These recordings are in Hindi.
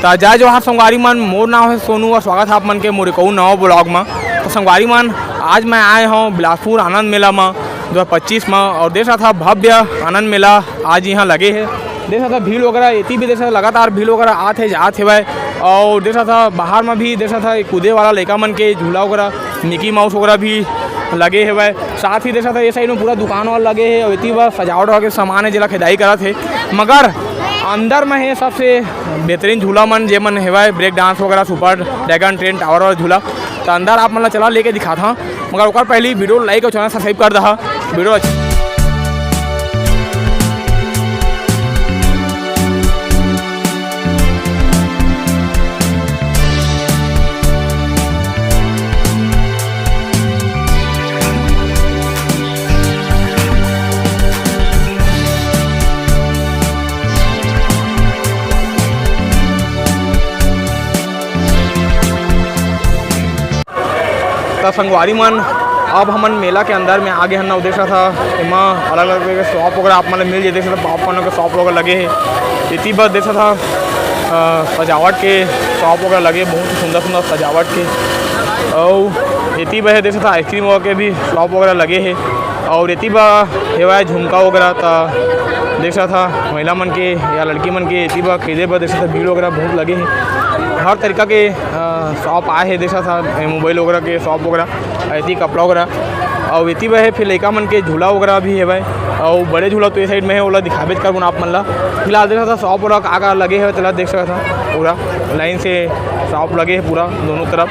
तो जय जोहार संगवारी मन, मोर नाम है सोनू और स्वागत है आप मन के मोरे को नवा ब्लॉग में। तो संगवारी मन, आज मैं आए हूँ बिलासपुर आनंद मेला में 2025 में और देख रहा था भव्य आनंद मेला आज यहाँ लगे है। देख रहा था भीड़ वगैरह इतनी भी देख रहा था, लगातार भीड़ वगैरह आते जात है भाई। और देख रहा था बाहर में भी देख रहा था कूदे वाला लड़का मन के झूला वगैरह मिकी माउस वगैरह भी लगे है भाई। साथ ही देख रहा था ये साइड में पूरा दुकान वाला लगे है और इतनी बार सजावट वगैरह सामान है जिला खिदाई करा थे। मगर अंदर में है सबसे बेहतरीन झूला मन जे मन है ब्रेक डांस वगैरह, सुपर ड्रैगन ट्रेन टावर और झूला। तो अंदर आप मतलब चला लेके दिखा था, मगर ओकर पहले वीडियो लाइक और चैनल सब्सक्राइब कर दहा। वीडियो अच्छा तो संगवारी मन, अब हमन मेला के अंदर में आगे हन देख रहा था एमा अलग अलग शॉप वगैरह आप मतलब मिल जाए। देख रहा था पॉपकॉर्न के शॉप वगैरह लगे हैं। इतनी बार देख रहा था सजावट के शॉप वगैरह लगे, बहुत ही सुंदर सुंदर सजावट के। और इतनी बार देख रहा था आइसक्रीम वगैरह के भी शॉप वगैरह लगे हैं। और इतनी बार हेवाए झुमका वगैरह था देख रहा था महिला मन के या लड़की मन के। इतनी बार खरीदे पर देख रहा था भीड़ वगैरह बहुत लगे हैं। हर तरीका के शॉप आए हैं। देख रहा था मोबाइल वगैरह के शॉप वगैरह, ऐसी कपड़ा वगैरह। और इतनी वह है फिर लड़का मन के झूला वगैरह भी है भाई। और बड़े झूला तो ये साइड में है, ओला दिखाबे कर आप मन ला। फिलहाल देख रहा था शॉप वगैरह का लगे है, तो देख रहा था पूरा लाइन से शॉप लगे है पूरा दोनों तरफ।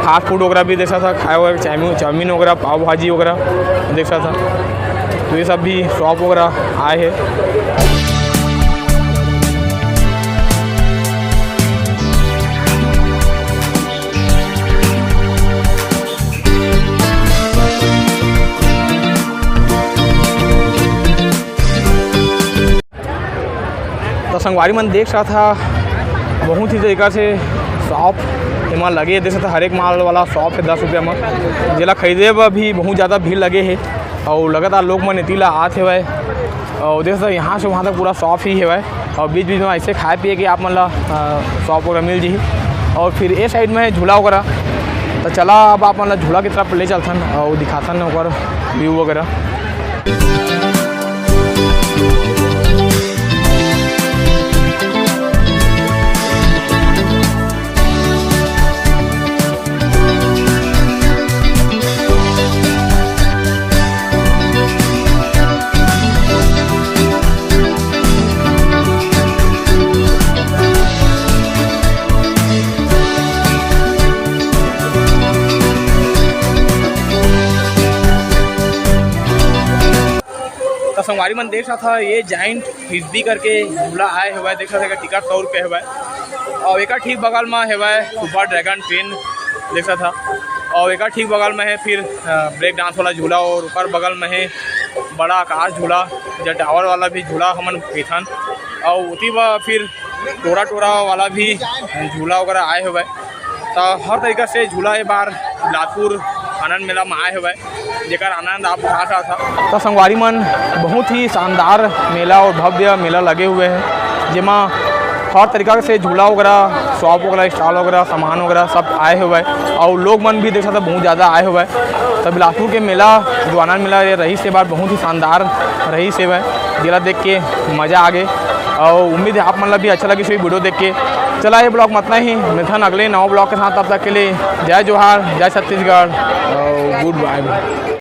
फास्ट फूड वगैरह भी देख रहा था, खाए वगैरह चाउमीन वगैरह, पाव भाजी वगैरह देख रहा था। तो ये सब भी शॉप वगैरह आए हैं। तो संगवारी मन देख रहा था बहुत ही तरीका से शॉप एमा लगे। देख रहा था हर एक माल वाला शॉप है 10 रुपये में, जिला खरीदे पर भी बहुत ज़्यादा भीड़ लगे है। और लगातार लोग मन इतला आते हुए और देख रहा यहाँ से वहाँ तक पूरा शॉप ही है। और बीच बीच में ऐसे खाए पिए के आप मन ला शॉप वगैरह मिल जी। और फिर ए साइड में है झूला वगैरह। तो चला अब आप मन ला झूला की तरफ ले चलथन और दिखाथन ओकर व्यू वगैरह। संगवारी मन देख रहा था ये जाइंट फिस्बी करके झूला आए हुआ है। देख रहा था टिकट 100 रुपये हुआ है। और एक ठीक बगल में है सुपर ड्रैगन ट्रेन देख रहा था। और एक ठीक बगल में है फिर ब्रेक डांस वाला झूला। और ऊपर बगल में है बड़ा आकाश झूला, जो टावर वाला भी झूला हमन पेथन। और उसी व फिर टोरा टोरा वाला भी झूला वगैरह आए हुए। तो हर तरीक़े से झूला ये बार बिलासपुर आनंद मेला में आए हुए जेकर आनंद आप उठा रहा था। तो संगवारी मन, बहुत ही शानदार मेला और भव्य मेला लगे हुए हैं, जिमा हर तरीका से झूला वगैरह, शॉप वगैरह, स्टॉल वगैरह, सामान वगैरह सब आए हुए हैं। और लोग मन भी देखा था बहुत ज़्यादा आए हुए हैं। तो बिलासपुर के मेला जो आनंद मेला ये रही से बार बहुत ही शानदार रही से है, जिला देख के मज़ा आ गए। और उम्मीद है आप मतलब भी अच्छा लगी वीडियो देख के। चला ये ब्लॉग इतना ही, मिलथन अगले नए ब्लॉग के साथ। तब तक के लिए जय जोहार, जय छत्तीसगढ़ और गुड बाय।